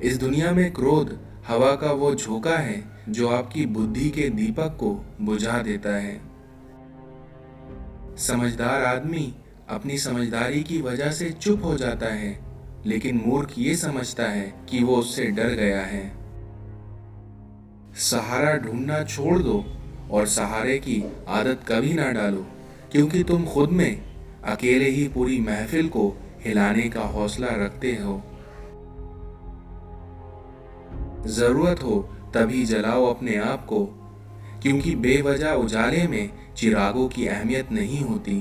इस दुनिया में क्रोध हवा का वो झोंका है जो आपकी बुद्धि के दीपक को बुझा देता है। समझदार आदमी अपनी समझदारी की वजह से चुप हो जाता है, लेकिन मूर्ख ये समझता है कि वो उससे डर गया है। सहारा ढूंढना छोड़ दो और सहारे की आदत कभी ना डालो, क्योंकि तुम खुद में अकेले ही पूरी महफिल को हिलाने का हौसला रखते हो। जरूरत हो तभी जलाओ अपने आप को, क्योंकि बेवजह उजाले में चिरागों की अहमियत नहीं होती।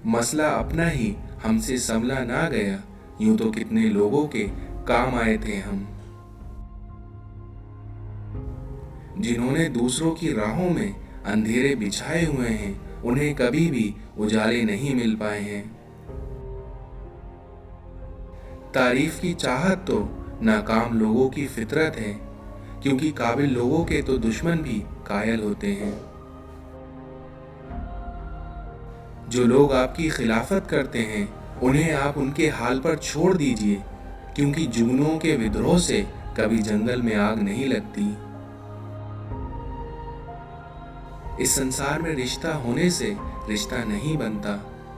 मसला अपना ही हमसे संभला ना गया, यूं तो कितने लोगों के काम आए थे हम। जिन्होंने दूसरों की राहों में अंधेरे बिछाए हुए हैं, उन्हें कभी भी उजाले नहीं मिल पाए हैं। तारीफ की चाहत तो नाकाम लोगों की फितरत है, क्योंकि काबिल लोगों के तो दुश्मन भी कायल होते हैं। जो लोग आपकी खिलाफत करते हैं, उन्हें आप उनके हाल पर छोड़ दीजिए, क्योंकि जुगनुओं के विद्रोह से कभी जंगल में आग नहीं लगती। इस संसार में रिश्ता होने से रिश्ता नहीं बनता,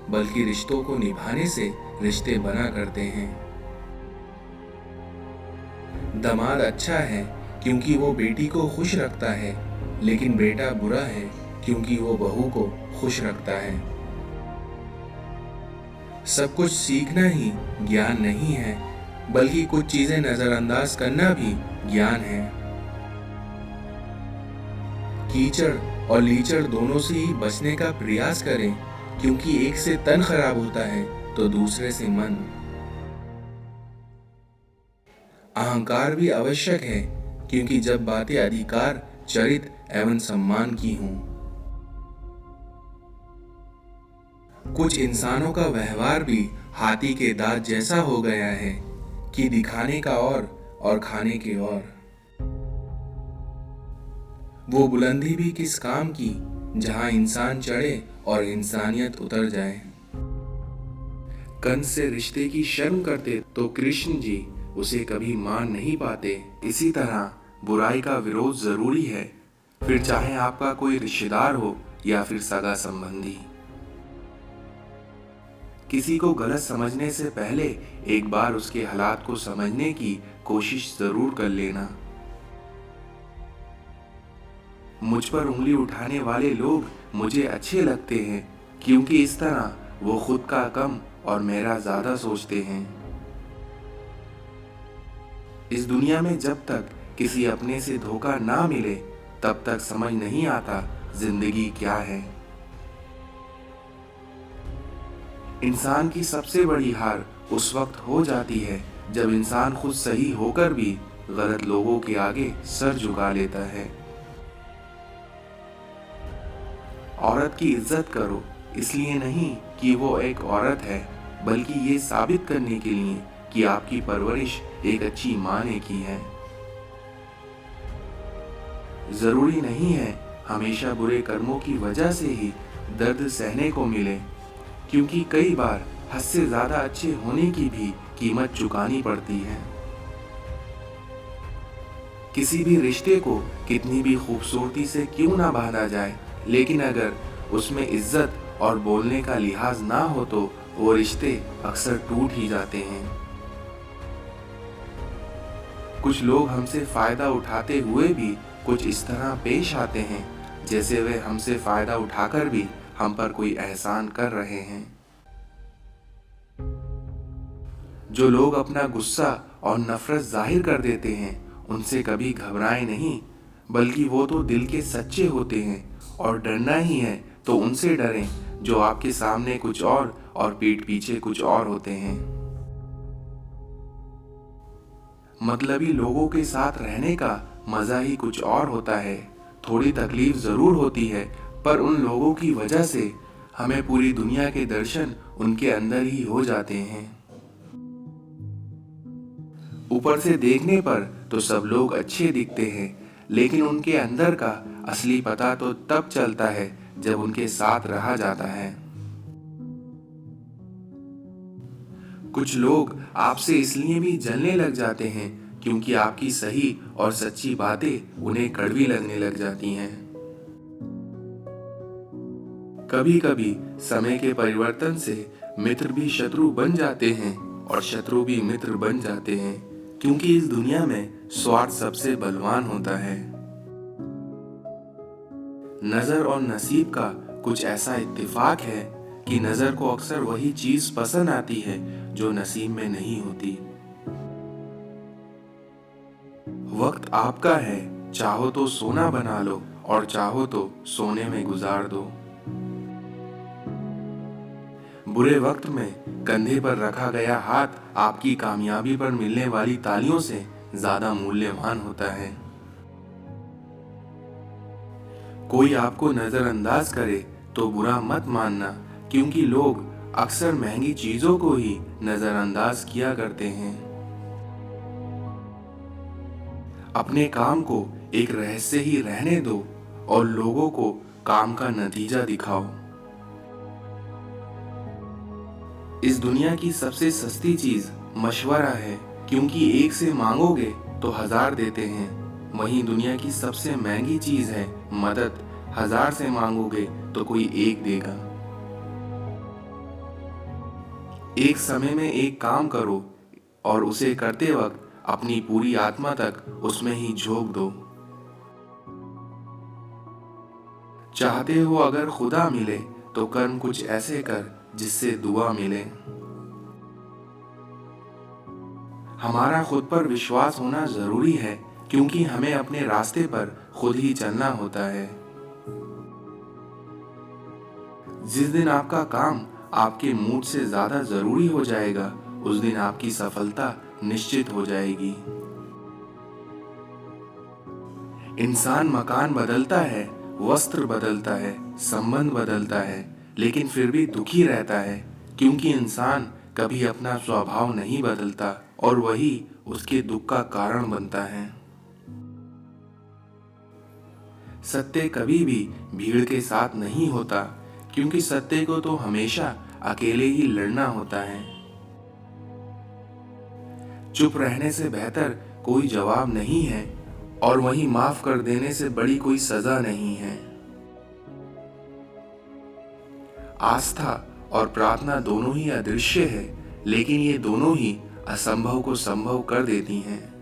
बल्कि रिश्तों को निभाने से रिश्ते बना करते हैं। दामाद अच्छा है क्योंकि वो बेटी को खुश रखता है, लेकिन बेटा बुरा है क्योंकि वो बहू को खुश रखता है। सब कुछ सीखना ही ज्ञान नहीं है, बल्कि कुछ चीजें नजरअंदाज करना भी ज्ञान है। कीचड़ और लीचड़ दोनों से ही बचने का प्रयास करें, क्योंकि एक से तन खराब होता है तो दूसरे से मन। अहंकार भी आवश्यक है, क्योंकि जब बातें अधिकार, चरित्र एवं सम्मान की हों। कुछ इंसानों का व्यवहार भी हाथी के दांत जैसा हो गया है कि दिखाने का और खाने के और। वो बुलंदी भी किस काम की जहां इंसान चढ़े और इंसानियत उतर जाए। कंस से रिश्ते की शर्म करते तो कृष्ण जी उसे कभी मान नहीं पाते। इसी तरह बुराई का विरोध जरूरी है, फिर चाहे आपका कोई रिश्तेदार हो या फिर सगा संबंधी। किसी को गलत समझने से पहले एक बार उसके हालात को समझने की कोशिश जरूर कर लेना। मुझ पर उंगली उठाने वाले लोग मुझे अच्छे लगते हैं, क्योंकि इस तरह वो खुद का कम और मेरा ज्यादा सोचते हैं। इस दुनिया में जब तक किसी अपने से धोखा ना मिले, तब तक समझ नहीं आता जिंदगी क्या है। इंसान की सबसे बड़ी हार उस वक्त हो जाती है जब इंसान खुद सही होकर भी गलत लोगों के आगे सर झुका लेता है। औरत की इज्जत करो, इसलिए नहीं कि वो एक औरत है, बल्कि ये साबित करने के लिए कि आपकी परवरिश एक अच्छी माँ ने की है। जरूरी नहीं है हमेशा बुरे कर्मों की वजह से ही दर्द सहने को मिले, क्योंकि कई बार हद से ज्यादा अच्छे होने की भी कीमत चुकानी पड़ती है। किसी भी रिश्ते को कितनी भी खूबसूरती से क्यों ना बांधा जाए, लेकिन अगर उसमें इज्जत और बोलने का लिहाज ना हो तो वो रिश्ते अक्सर टूट ही जाते हैं। कुछ लोग हमसे फायदा उठाते हुए भी कुछ इस तरह पेश आते हैं जैसे वे हमसे फायदा उठाकर भी हम पर कोई एहसान कर रहे हैं। जो लोग अपना गुस्सा और नफरत जाहिर कर देते हैं, उनसे कभी घबराएं नहीं, बल्कि वो तो दिल के सच्चे होते हैं। और डरना ही है तो उनसे डरें जो आपके सामने कुछ और पीठ पीछे कुछ और होते हैं। मतलबी लोगों के साथ रहने का मजा ही कुछ और होता है। थोड़ी तकलीफ जरूर होती है, पर उन लोगों की वजह से हमें पूरी दुनिया के दर्शन उनके अंदर ही हो जाते हैं। ऊपर से देखने पर तो सब लोग अच्छे दिखते हैं, लेकिन उनके अंदर का असली पता तो तब चलता है जब उनके साथ रहा जाता है। कुछ लोग आपसे इसलिए भी जलने लग जाते हैं क्योंकि आपकी सही और सच्ची बातें उन्हें कड़वी लगने लग जाती हैं। कभी कभी समय के परिवर्तन से मित्र भी शत्रु बन जाते हैं और शत्रु भी मित्र बन जाते हैं, क्योंकि इस दुनिया में स्वार्थ सबसे बलवान होता है। नजर और नसीब का कुछ ऐसा इत्तेफाक है कि नजर को अक्सर वही चीज पसंद आती है जो नसीब में नहीं होती। वक्त आपका है, चाहो तो सोना बना लो और चाहो तो सोने में गुजार दो। बुरे वक्त में कंधे पर रखा गया हाथ आपकी कामयाबी पर मिलने वाली तालियों से ज्यादा मूल्यवान होता है। कोई आपको नजरअंदाज करे तो बुरा मत मानना, क्योंकि लोग अक्सर महंगी चीजों को ही नजरअंदाज किया करते हैं। अपने काम को एक रहस्य ही रहने दो और लोगों को काम का नतीजा दिखाओ। इस दुनिया की सबसे सस्ती चीज मशवरा है, क्योंकि एक से मांगोगे तो 1000 देते हैं। वहीं दुनिया की सबसे महंगी चीज है मदद, 1000 से मांगोगे तो कोई एक देगा। एक समय में एक काम करो और उसे करते वक्त अपनी पूरी आत्मा तक उसमें ही झोंक दो। चाहते हो अगर खुदा मिले तो कर्म कुछ ऐसे कर जिससे दुआ मिले। हमारा खुद पर विश्वास होना जरूरी है, क्योंकि हमें अपने रास्ते पर खुद ही चलना होता है। जिस दिन आपका काम आपके मूड से ज्यादा जरूरी हो जाएगा, उस दिन आपकी सफलता निश्चित हो जाएगी। इंसान मकान बदलता है, वस्त्र बदलता है, संबंध बदलता है, लेकिन फिर भी दुखी रहता है, क्योंकि इंसान कभी अपना स्वभाव नहीं बदलता और वही उसके दुख का कारण बनता है। सत्य कभी भी भीड़ के साथ नहीं होता, क्योंकि सत्य को तो हमेशा अकेले ही लड़ना होता है। चुप रहने से बेहतर कोई जवाब नहीं है और वहीं माफ कर देने से बड़ी कोई सजा नहीं है। आस्था और प्रार्थना दोनों ही अदृश्य है, लेकिन ये दोनों ही असंभव को संभव कर देती हैं।